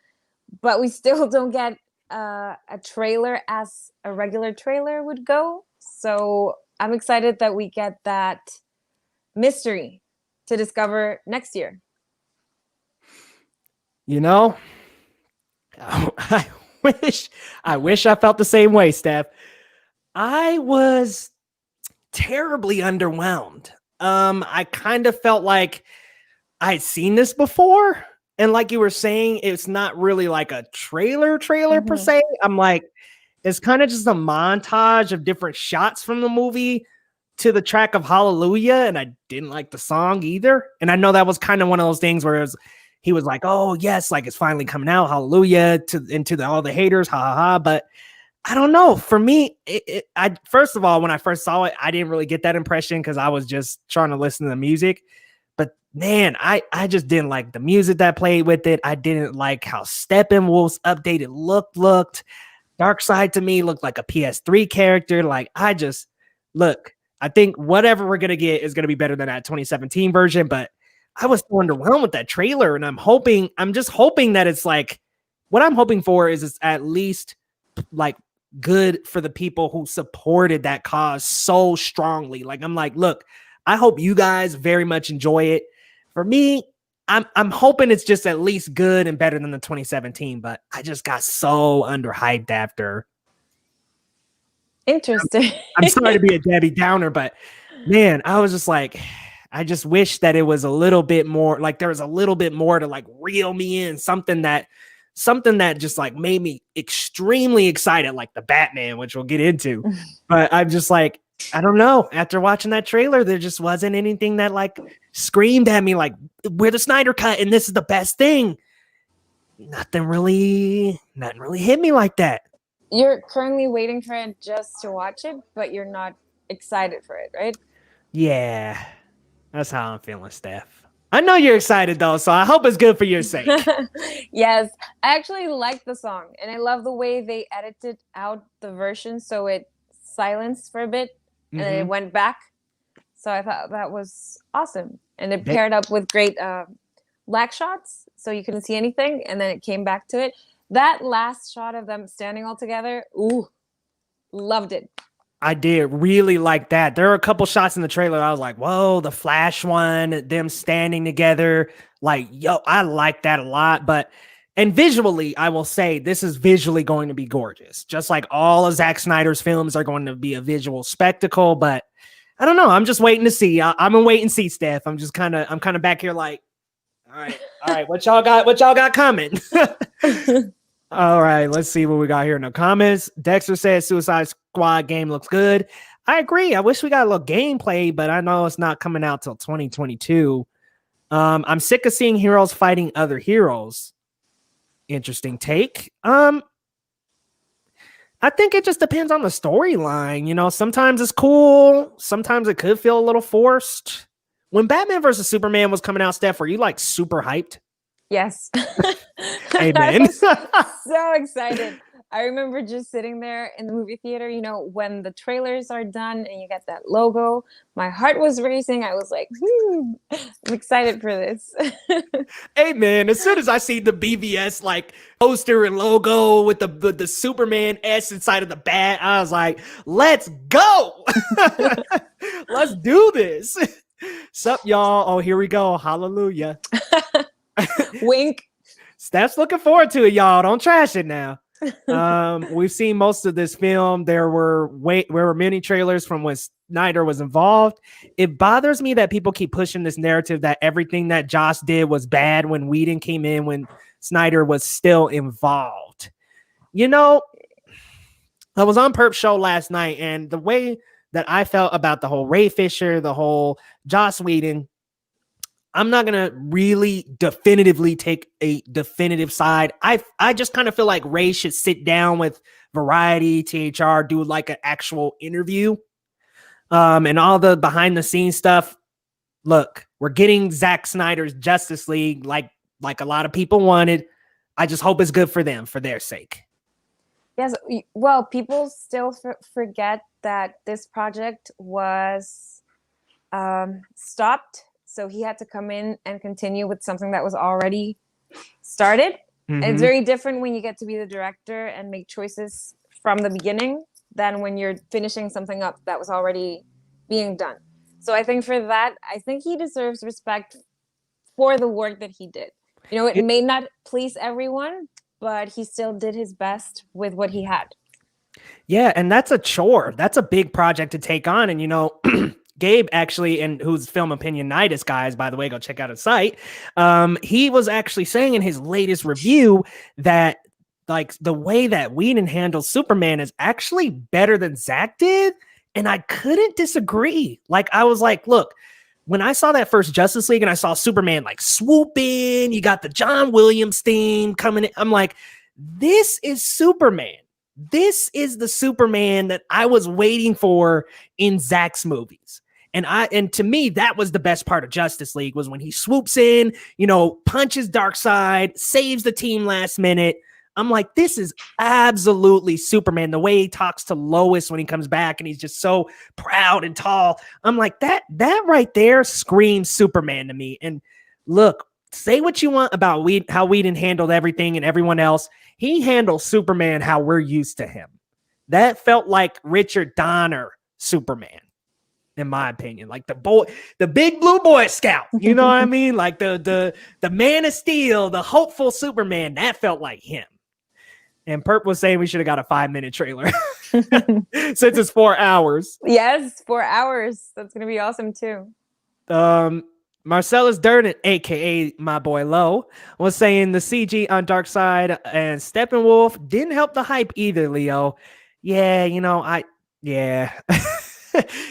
Speaker 4: but we still don't get a trailer as a regular trailer would go. So I'm excited that we get that mystery to discover next year.
Speaker 3: You know, I wish I felt the same way, Steph. I was terribly underwhelmed I kind of felt like I'd seen this before. And like you were saying, it's not really like a trailer per se. I'm like, it's kind of just a montage of different shots from the movie to the track of Hallelujah. And I didn't like the song either. And I know that was kind of one of those things where he was like, oh, yes, like it's finally coming out. Hallelujah all the haters. Ha ha ha. But I don't know. For me, first of all, when I first saw it, I didn't really get that impression because I was just trying to listen to the music. But man, I just didn't like the music that played with it. I didn't like how Steppenwolf's updated looked. Darkseid to me looked like a PS3 character. Like I think whatever we're gonna get is gonna be better than that 2017 version. But I was so underwhelmed with that trailer, and I'm just hoping that it's like what I'm hoping for is it's at least like good for the people who supported that cause so strongly. Like I'm like, look, I hope you guys very much enjoy it. For me, I'm hoping it's just at least good and better than the 2017, but I just got so underhyped after.
Speaker 4: Interesting.
Speaker 3: I'm sorry to be a Debbie Downer, but man, I was just like, I just wish that it was a little bit more, like there was a little bit more to like reel me in, something that just like made me extremely excited, like the Batman, which we'll get into. But I'm just like, I don't know. After watching that trailer, there just wasn't anything that like screamed at me like, we're the Snyder Cut and this is the best thing. Nothing really hit me like that.
Speaker 4: You're currently waiting for it just to watch it, but you're not excited for it, right?
Speaker 3: Yeah, that's how I'm feeling, Steph. I know you're excited though, so I hope it's good for your sake.
Speaker 4: Yes, I actually like the song, and I love the way they edited out the version so it silenced for a bit and then it went back. So I thought that was awesome, and it paired up with great black shots, so you couldn't see anything, and then it came back to it. That last shot of them standing all together, ooh, loved it.
Speaker 3: I did really like that. There were a couple shots in the trailer. I was like, whoa, the Flash one, them standing together. Like, yo, I like that a lot. And visually, I will say this is visually going to be gorgeous. Just like all of Zack Snyder's films are going to be a visual spectacle. But I don't know. I'm just waiting to see. I'm a wait and see, Steph. I'm kind of back here like, all right. What y'all got coming? All right, let's see what we got here in the comments. Dexter says Suicide Squad game looks good. I agree. I wish we got a little gameplay, but I know it's not coming out till 2022. I'm sick of seeing heroes fighting other heroes. Interesting take. I think it just depends on the storyline. You know, sometimes it's cool. Sometimes it could feel a little forced. When Batman versus Superman was coming out, Steph, were you like super hyped?
Speaker 4: Yes.
Speaker 3: Amen.
Speaker 4: I was so excited. I remember just sitting there in the movie theater, you know, when the trailers are done and you get that logo, my heart was racing. I was like, I'm excited for this.
Speaker 3: Hey man, as soon as I see the BVS like poster and logo with the Superman S inside of the bat, I was like, let's go. Let's do this. Sup, y'all? Oh, here we go. Hallelujah.
Speaker 4: Wink.
Speaker 3: Steph's looking forward to it, y'all. Don't trash it now. We've seen most of this film. There were many trailers from when Snyder was involved. It bothers me that people keep pushing this narrative that everything that Joss did was bad when Whedon came in, when Snyder was still involved. You know, I was on Perp's show last night, and the way that I felt about the whole Ray Fisher, the whole Joss Whedon, I'm not going to really definitively take a definitive side. I just kind of feel like Ray should sit down with Variety, THR, do like an actual interview. And all the behind the scenes stuff. Look, we're getting Zack Snyder's Justice League like a lot of people wanted. I just hope it's good for them, for their sake.
Speaker 4: Yes. Well, people still forget that this project was stopped. So he had to come in and continue with something that was already started. Mm-hmm. It's very different when you get to be the director and make choices from the beginning than when you're finishing something up that was already being done. So I think for that, I think he deserves respect for the work that he did. You know, it may not please everyone, but he still did his best with what he had.
Speaker 3: Yeah, and that's a chore. That's a big project to take on. And, you know, Gabe actually, and who's Film Opinionitis, guys, by the way, go check out his site. He was actually saying in his latest review that like the way that Whedon handles Superman is actually better than Zack did. And I couldn't disagree. Like, I was like, look, when I saw that first Justice League and I saw Superman like swoop in, you got the John Williams theme coming in. I'm like, this is Superman. This is the Superman that I was waiting for in Zack's movies. And to me, that was the best part of Justice League, was when he swoops in, punches Darkseid, saves the team last minute. I'm like, this is absolutely Superman. The way he talks to Lois when he comes back and he's just so proud and tall. I'm like, that right there screams Superman to me. And look, say what you want about how Whedon handled everything and everyone else. He handles Superman how we're used to him. That felt like Richard Donner Superman, in my opinion. Like the big blue Boy Scout. You know what I mean? Like the Man of Steel, the hopeful Superman. That felt like him. And Perp was saying we should have got a 5-minute trailer since it's 4 hours.
Speaker 4: Yes, 4 hours. That's going to be awesome too.
Speaker 3: Marcellus Durden, a.k.a. my boy Low, was saying the CG on Darkseid and Steppenwolf didn't help the hype either, Leo. Yeah,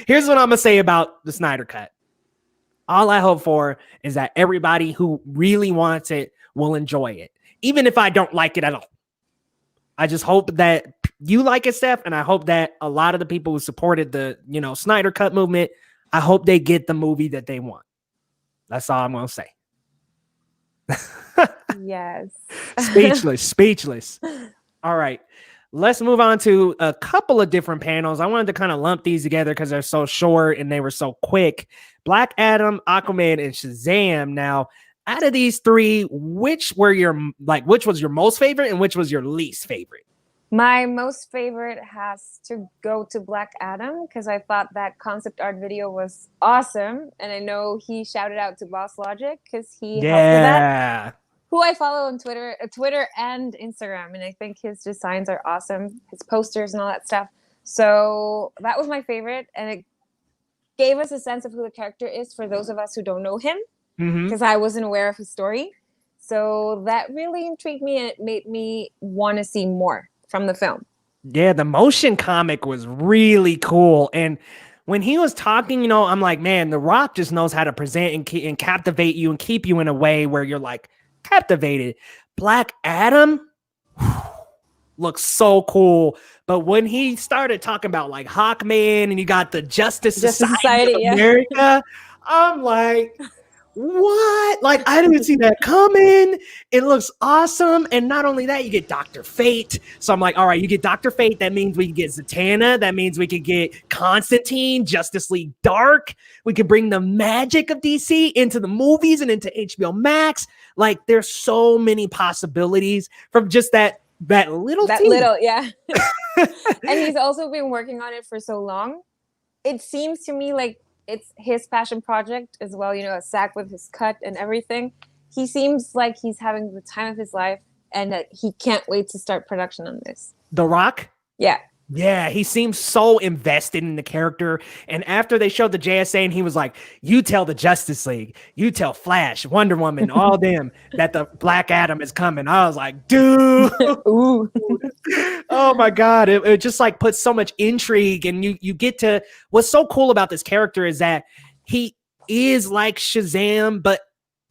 Speaker 3: Here's what I'm going to say about the Snyder Cut. All I hope for is that everybody who really wants it will enjoy it, even if I don't like it at all. I just hope that you like it, Steph, and I hope that a lot of the people who supported the, Snyder Cut movement, I hope they get the movie that they want. That's all I'm going to say.
Speaker 4: Yes.
Speaker 3: Speechless. All right. Let's move on to a couple of different panels. I wanted to kind of lump these together because they're so short and they were so quick. Black Adam, Aquaman, and Shazam. Now, out of these three, which was your most favorite and which was your least favorite?
Speaker 4: My most favorite has to go to Black Adam because I thought that concept art video was awesome. And I know he shouted out to Boss Logic because he helped with that. Who I follow on Twitter and Instagram. And I think his designs are awesome, his posters and all that stuff. So that was my favorite. And it gave us a sense of who the character is for those of us who don't know him, because I wasn't aware of his story. So that really intrigued me, and it made me want to see more from the film.
Speaker 3: Yeah, the motion comic was really cool. And when he was talking, I'm like, man, The Rock just knows how to present and captivate you and keep you in a way where you're like captivated. Black Adam looks so cool. But when he started talking about like Hawkman and you got the Justice Society of America, I'm like, what? Like, I didn't see that coming. It looks awesome. And not only that, you get Dr. Fate. So I'm like, all right, you get Dr. Fate. That means we can get Zatanna. That means we could get Constantine, Justice League Dark. We could bring the magic of DC into the movies and into HBO Max. Like, there's so many possibilities from just that little team.
Speaker 4: Yeah. And he's also been working on it for so long. It seems to me like it's his passion project as well, a Zack with his cut and everything. He seems like he's having the time of his life and that he can't wait to start production on this.
Speaker 3: The Rock?
Speaker 4: Yeah.
Speaker 3: Yeah, he seems so invested in the character. And after they showed the JSA and he was like, you tell the Justice League, you tell Flash, Wonder Woman, all them that the Black Adam is coming. I was like, dude.
Speaker 4: Ooh.
Speaker 3: Oh my God. It just like puts so much intrigue. And you get to, what's so cool about this character is that he is like Shazam, but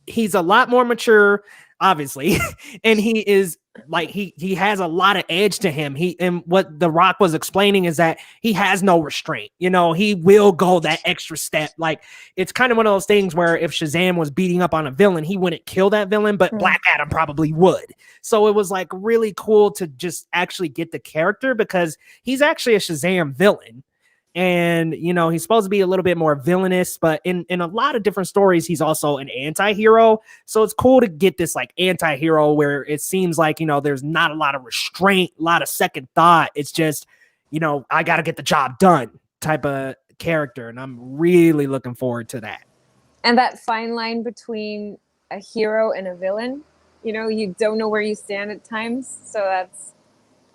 Speaker 3: he's a lot more mature, obviously. And he is like, he has a lot of edge to him. And what The Rock was explaining is that he has no restraint. He will go that extra step. Like, it's kind of one of those things where if Shazam was beating up on a villain, he wouldn't kill that villain, but Black Adam probably would. So it was like really cool to just actually get the character because he's actually a Shazam villain. And, he's supposed to be a little bit more villainous, but in a lot of different stories, he's also an anti-hero. So it's cool to get this like anti-hero where it seems like, there's not a lot of restraint, a lot of second thought. It's just, I got to get the job done type of character. And I'm really looking forward to that.
Speaker 4: And that fine line between a hero and a villain, you don't know where you stand at times. So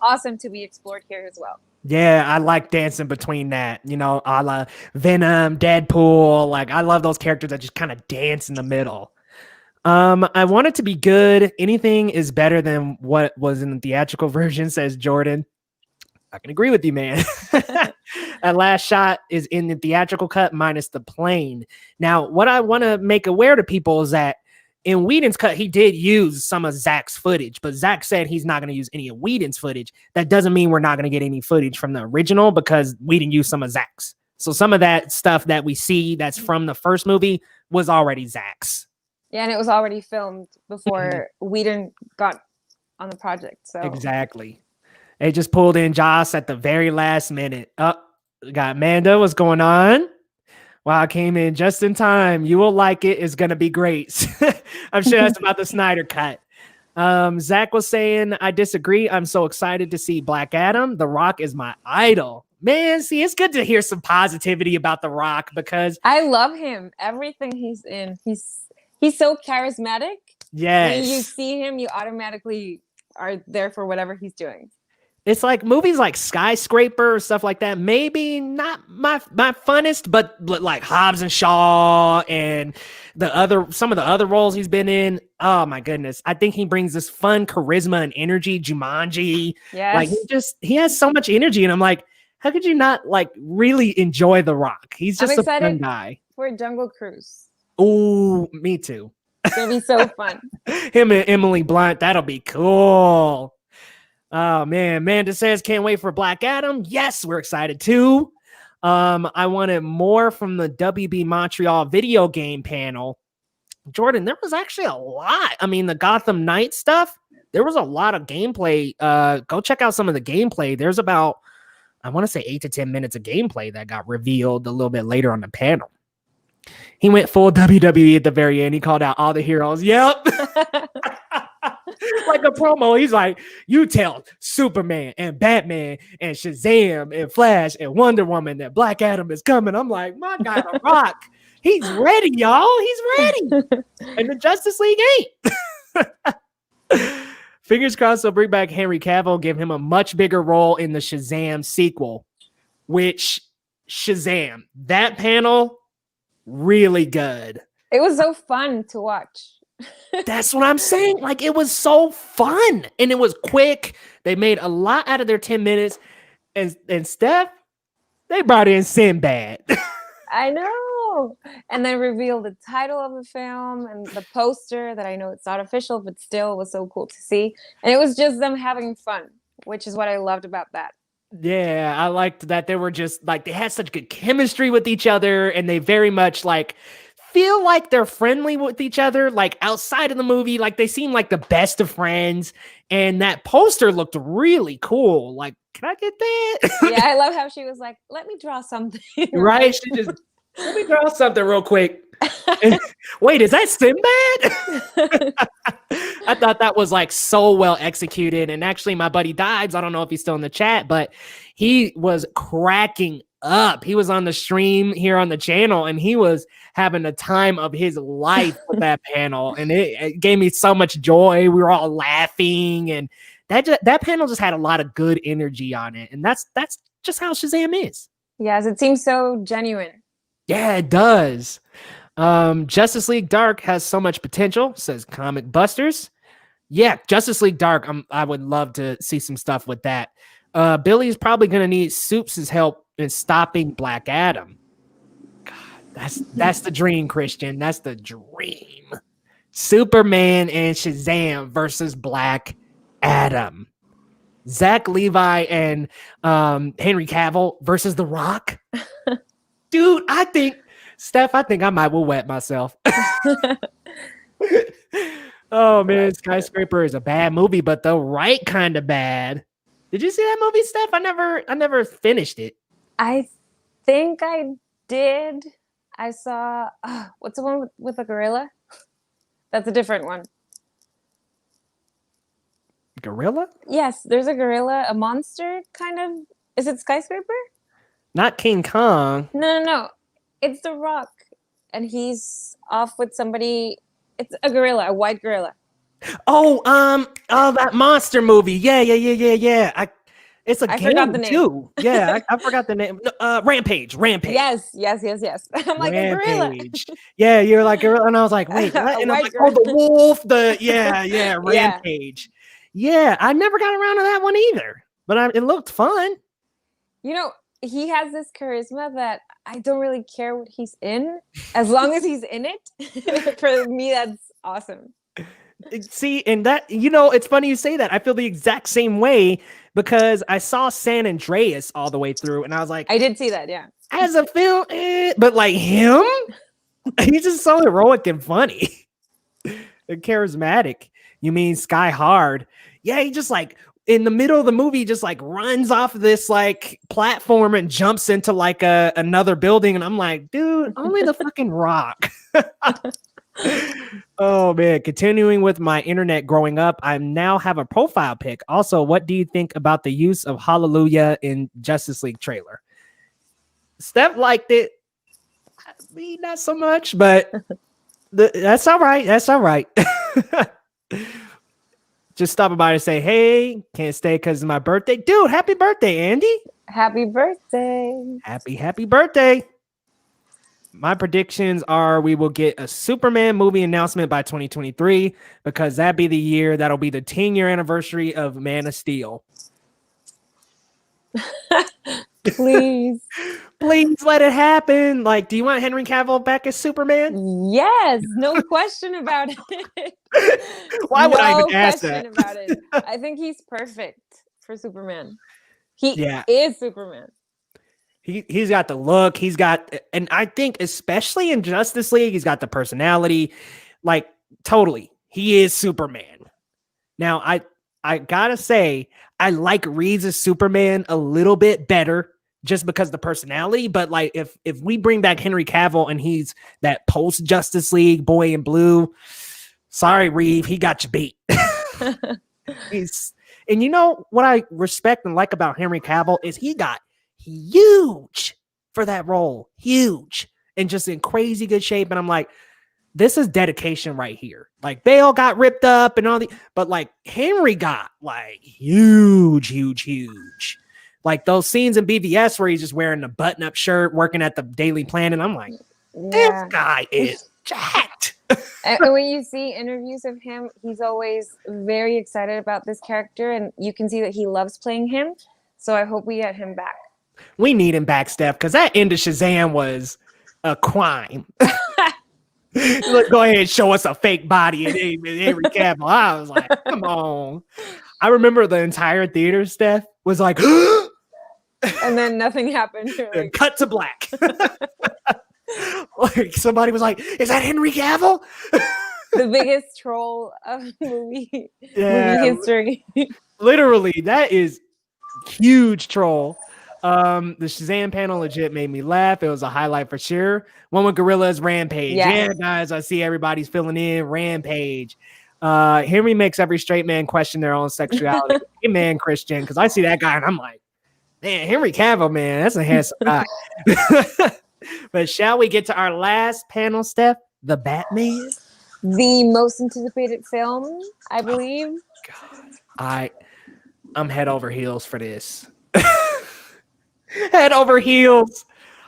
Speaker 4: awesome to be explored here as well.
Speaker 3: Yeah, I like dancing between that, you know, a la Venom, Deadpool. Like, I love those characters that just kind of dance in the middle. I want it to be good. Anything is better than what was in the theatrical version, says Jordan. I can agree with you, man. That last shot is in the theatrical cut minus the plane. Now, what I want to make aware to people is that in Whedon's cut, he did use some of Zach's footage, but Zach said he's not going to use any of Whedon's footage. That doesn't mean we're not going to get any footage from the original because Whedon used some of Zach's. So some of that stuff that we see that's from the first movie was already Zach's.
Speaker 4: Yeah, and it was already filmed before Whedon got on the project. So
Speaker 3: exactly. They just pulled in Joss at the very last minute. Got Amanda. What's going on? Wow, I came in just in time. You will like it. It's going to be great. I'm sure that's about the Snyder cut. Zach was saying, I disagree. I'm so excited to see Black Adam. The Rock is my idol. Man, see, it's good to hear some positivity about The Rock because
Speaker 4: I love him. Everything he's in. He's so charismatic.
Speaker 3: Yes.
Speaker 4: When you see him, you automatically are there for whatever he's doing.
Speaker 3: It's like movies like Skyscraper or stuff like that. Maybe not my funnest, but like Hobbs and Shaw and some of the other roles he's been in. Oh my goodness. I think he brings this fun charisma and energy. Jumanji.
Speaker 4: Yes.
Speaker 3: Like he has so much energy. And I'm like, how could you not like really enjoy The Rock? He's just a fun guy.
Speaker 4: For Jungle Cruise.
Speaker 3: Oh, me too.
Speaker 4: It's going to be so fun.
Speaker 3: Him and Emily Blunt. That'll be cool. Oh man, Amanda says can't wait for Black Adam. Yes, we're excited too. I wanted more from the WB Montreal video game panel. Jordan, there was actually a lot. I mean, the Gotham Knight stuff, there was a lot of gameplay. Go check out some of the gameplay. There's about, I want to say 8 to 10 minutes of gameplay that got revealed a little bit later on the panel. He went full WWE at the very end. He called out all the heroes. Yep. Like a promo, he's like, you tell Superman and Batman and Shazam and Flash and Wonder Woman that Black Adam is coming. I'm like, my guy, The Rock, he's ready, y'all. He's ready. And the Justice League ain't. Fingers crossed they'll bring back Henry Cavill, give him a much bigger role in the Shazam sequel, which Shazam, that panel, really good.
Speaker 4: It was so fun to watch.
Speaker 3: That's what I'm saying. Like, it was so fun and it was quick. They made a lot out of their 10 minutes. And Steph, they brought in Sinbad.
Speaker 4: I know. And then revealed the title of the film and the poster that I know it's not official, but still was so cool to see. And it was just them having fun, which is what I loved about that.
Speaker 3: Yeah, I liked that they were just like, they had such good chemistry with each other and they very much like feel like they're friendly with each other, like outside of the movie, like they seem like the best of friends. And that poster looked really cool. Like, can I get that?
Speaker 4: Yeah, I love how she was like, let me draw something.
Speaker 3: Right? She just, let me draw something real quick. Wait, is that Sinbad? I thought that was like so well executed. And actually, my buddy Dives, I don't know if he's still in the chat, but he was cracking up. He was on the stream here on the channel and he was having the time of his life with that panel. And it gave me so much joy. We were all laughing and that panel just had a lot of good energy on it. And that's just how Shazam is.
Speaker 4: Yes, it seems so genuine.
Speaker 3: Yeah, it does. Justice League Dark has so much potential, says Comic Busters. Yeah, Justice League Dark, I would love to see some stuff with that. Billy's probably going to need Soups' help in stopping Black Adam. God, that's the dream, Christian. That's the dream. Superman and Shazam versus Black Adam. Zach Levi and Henry Cavill versus The Rock. Dude, I think I might will wet myself. Oh man, Skyscraper is a bad movie, but the right kind of bad. Did you see that movie, Steph? I never finished it.
Speaker 4: I think I did. I saw what's the one with a gorilla? That's a different one.
Speaker 3: Gorilla?
Speaker 4: Yes, there's a gorilla, a monster kind of. Is it Skyscraper?
Speaker 3: Not King Kong.
Speaker 4: No. It's The Rock. And he's off with somebody. It's a gorilla, a white gorilla.
Speaker 3: That monster movie. Yeah. It's a
Speaker 4: I forgot the
Speaker 3: game
Speaker 4: name.
Speaker 3: too. Yeah, I forgot the name. Rampage.
Speaker 4: Yes. I'm like a gorilla.
Speaker 3: Rampage. Yeah, you're like, and I was like, wait, what?
Speaker 4: A
Speaker 3: And I'm
Speaker 4: white
Speaker 3: like, oh, the
Speaker 4: gorilla.
Speaker 3: wolf.
Speaker 4: Yeah.
Speaker 3: Rampage. Yeah, I never got around to that one either, but it looked fun.
Speaker 4: You know, he has this charisma that I don't really care what he's in, as long as he's in it. For me, that's awesome.
Speaker 3: See, and that, it's funny you say that. I feel the exact same way because I saw San Andreas all the way through, and I was like,
Speaker 4: I did see that, yeah.
Speaker 3: As a film, but like him, he's just so heroic and funny and charismatic. You mean Sky Hard? Yeah, he just like in the middle of the movie, just like runs off this like platform and jumps into like another building, and I'm like, dude, only the fucking Rock. Oh man, continuing with my internet growing up, I now have a profile pic. Also, what do you think about the use of Hallelujah in Justice League trailer? Steph liked it. Me, not so much, but that's all right. That's all right. Just stopping by to say, hey, can't stay because of my birthday. Dude, happy birthday, Andy.
Speaker 4: Happy birthday.
Speaker 3: Happy birthday. My predictions are we will get a Superman movie announcement by 2023 because that'd be the year that'll be the 10-year anniversary of Man of Steel.
Speaker 4: Please.
Speaker 3: Please let it happen. Like, do you want Henry Cavill back as Superman?
Speaker 4: Yes, no question about it.
Speaker 3: Why would I even ask that?
Speaker 4: No question about it. I think he's perfect for Superman. He is Superman.
Speaker 3: He's got the look. He's got, and I think especially in Justice League, he's got the personality. Like, totally, he is Superman. Now, I gotta say, I like Reeves' Superman a little bit better just because the personality. But like, if we bring back Henry Cavill and he's that post Justice League boy in blue, sorry, Reeve, he got you beat. And you know what I respect and like about Henry Cavill is he got huge for that role, huge, and just in crazy good shape. And I'm like, this is dedication right here. Like Bale got ripped up and all but like Henry got like huge. Like those scenes in BVS where he's just wearing a button-up shirt, working at the Daily Planet. I'm like, this guy is jacked.
Speaker 4: And when you see interviews of him, he's always very excited about this character, and you can see that he loves playing him. So I hope we get him back.
Speaker 3: We need him back, Steph, because that end of Shazam was a crime. Look, go ahead and show us a fake body in every Cavill. I was like, come on. I remember the entire theater, Steph, was like,
Speaker 4: and then nothing happened.
Speaker 3: Like, cut to black. Like somebody was like, is that Henry Cavill?
Speaker 4: The biggest troll of movie history.
Speaker 3: Literally, that is huge troll. The Shazam panel legit made me laugh. It was a highlight for sure. One with Gorilla's Rampage. Yeah, guys, I see everybody's filling in Rampage. Henry makes every straight man question their own sexuality. Hey, man, Christian, because I see that guy and I'm like, man, Henry Cavill, man, that's a handsome guy. But shall we get to our last panel, Steph? The Batman?
Speaker 4: The most anticipated film, I believe.
Speaker 3: God. I'm head over heels for this. Head over heels.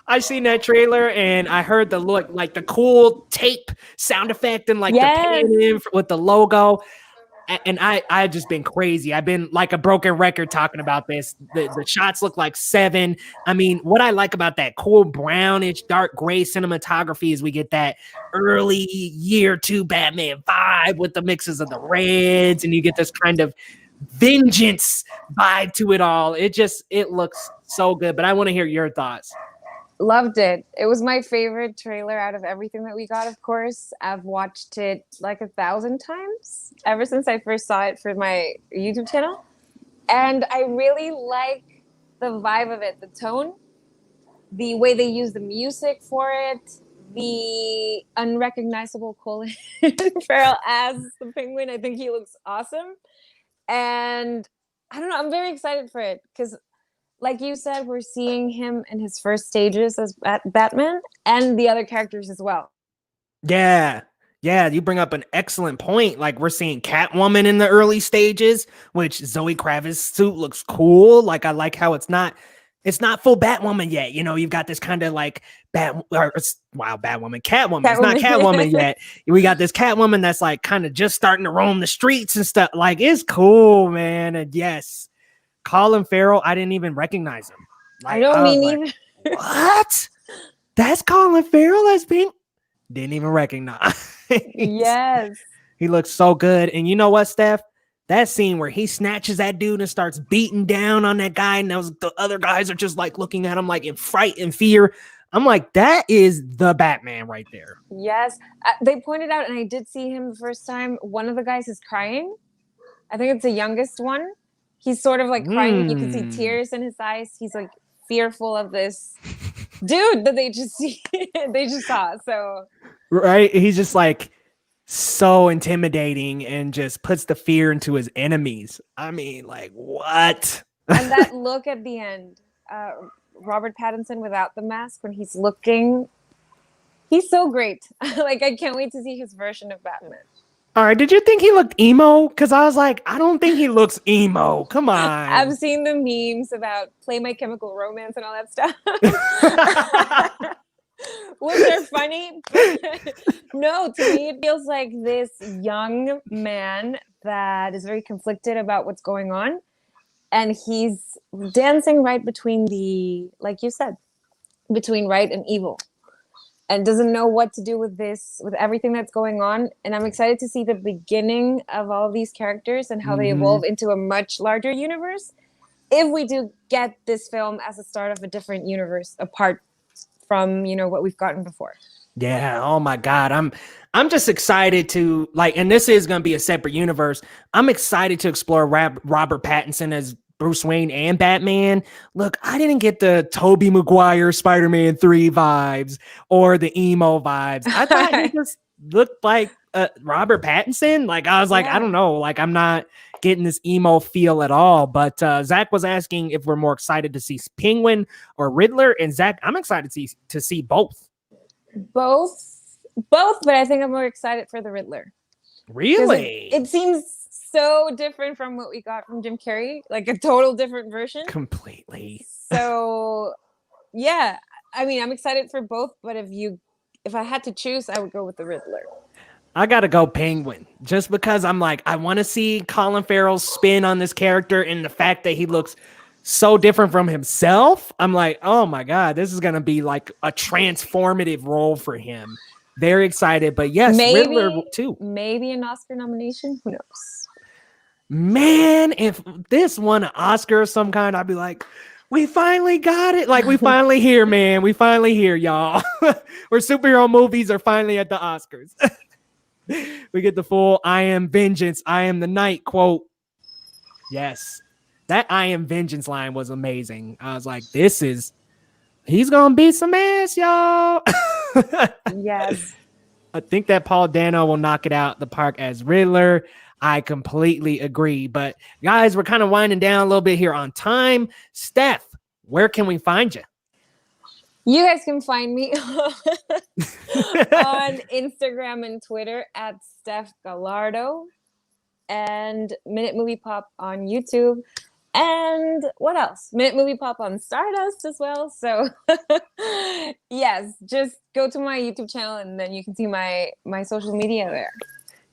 Speaker 3: I seen that trailer and I heard the look, like the cool tape sound effect and like the pan with the logo. And I just been crazy. I've been like a broken record talking about this. The shots look like Seven. I mean, what I like about that cool brownish, dark gray cinematography is we get that early year 2 Batman vibe with the mixes of the reds, and you get this kind of vengeance vibe to it all. It looks so good. But I want to hear your thoughts.
Speaker 4: Loved it. It was my favorite trailer out of everything that we got, of course. I've watched it like 1,000 times ever since I first saw it for my YouTube channel. And I really like the vibe of it, the tone, the way they use the music for it, the unrecognizable Colin Farrell as the Penguin. I think he looks awesome. And I don't know, I'm very excited for it because like you said, we're seeing him in his first stages as Batman and the other characters as well.
Speaker 3: Yeah. Yeah, you bring up an excellent point. Like we're seeing Catwoman in the early stages, which Zoe Kravitz suit looks cool. Like I like how it's not full Batwoman yet. You know, you've got this kind of like Catwoman. It's not Catwoman yet. We got this Catwoman that's like kind of just starting to roam the streets and stuff. Like it's cool, man. And yes, Colin Farrell, I didn't even recognize him. Like,
Speaker 4: I don't mean either.
Speaker 3: What? That's Colin Farrell as Pink? Didn't even recognize.
Speaker 4: Yes.
Speaker 3: He looks so good. And you know what, Steph? That scene where he snatches that dude and starts beating down on that guy, and the other guys are just like looking at him like in fright and fear. I'm like, that is the Batman right there.
Speaker 4: Yes. They pointed out, and I did see him the first time, one of the guys is crying. I think it's the youngest one. He's sort of like crying. You can see tears in his eyes. He's like fearful of this dude that they just saw. So
Speaker 3: right, he's just like so intimidating and just puts the fear into his enemies. I mean, like what?
Speaker 4: And that look at the end, Robert Pattinson without the mask when he's looking, he's so great. Like I can't wait to see his version of Batman.
Speaker 3: All right, did you think he looked emo? Because I was like, I don't think he looks emo. Come on.
Speaker 4: I've seen the memes about Play My Chemical Romance and all that stuff. Which are funny. No, to me, it feels like this young man that is very conflicted about what's going on. And he's dancing right between like you said, between right and evil. And doesn't know what to do with everything that's going on. And I'm excited to see the beginning of all of these characters and how they evolve into a much larger universe. If we do get this film as a start of a different universe apart from, what we've gotten before.
Speaker 3: Yeah. Oh my God. I'm just excited to and this is going to be a separate universe. I'm excited to explore Robert Pattinson as Bruce Wayne and Batman. Look, I didn't get the Tobey Maguire Spider-Man 3 vibes or the emo vibes. I thought he just looked like Robert Pattinson. Like I was like, I don't know. Like I'm not getting this emo feel at all. But Zach was asking if we're more excited to see Penguin or Riddler. And Zach, I'm excited to see both.
Speaker 4: Both, but I think I'm more excited for the Riddler.
Speaker 3: Really?
Speaker 4: It seems so different from what we got from Jim Carrey, like a total different version.
Speaker 3: Completely.
Speaker 4: So, yeah, I mean, I'm excited for both, but if I had to choose, I would go with the Riddler.
Speaker 3: I gotta go Penguin, just because I'm like, I want to see Colin Farrell's spin on this character and the fact that he looks so different from himself. I'm like, oh my God, this is gonna be like a transformative role for him. Very excited, but yes, Riddler too.
Speaker 4: Maybe an Oscar nomination. Who knows?
Speaker 3: Man, if this won an Oscar of some kind, I'd be like, we finally got it. Like, we finally here, man. We finally here, y'all. Where superhero movies are finally at the Oscars. We get the full I am vengeance, I am the night quote. Yes. That I am vengeance line was amazing. I was like, he's going to beat some ass, y'all.
Speaker 4: Yes.
Speaker 3: I think that Paul Dano will knock it out the park as Riddler. I completely agree. But guys, we're kind of winding down a little bit here on time. Steph, where can we find you?
Speaker 4: You guys can find me on Instagram and Twitter at Steph Gallardo, and Minute Movie Pop on YouTube. And what else? Minute Movie Pop on Stardust as well. So yes, just go to my YouTube channel and then you can see my social media there.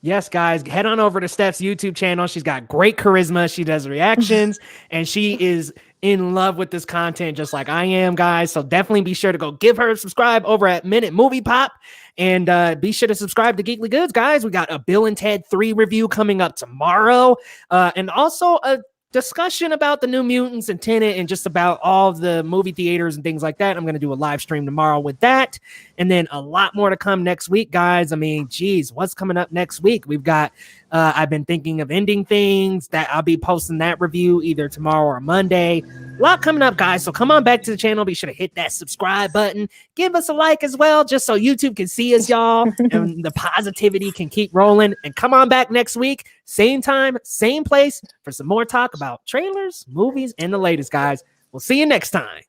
Speaker 3: Yes, guys, head on over to Steph's YouTube channel. She's got great charisma. She does reactions and she is in love with this content just like I am, guys. So definitely be sure to go give her a subscribe over at Minute Movie Pop, and be sure to subscribe to Geekly Goods, guys. We got a Bill and Ted 3 review coming up tomorrow, and also a discussion about the New Mutants and Tenet and just about all of the movie theaters and things like that. I'm going to do a live stream tomorrow with that. And then a lot more to come next week, guys. I mean, geez, what's coming up next week? We've got, I've been thinking of ending things that I'll be posting that review either tomorrow or Monday. A lot coming up, guys. So come on back to the channel. Be sure to hit that subscribe button. Give us a like as well, just so YouTube can see us, y'all, and the positivity can keep rolling. And come on back next week, same time, same place, for some more talk about trailers, movies, and the latest, guys. We'll see you next time.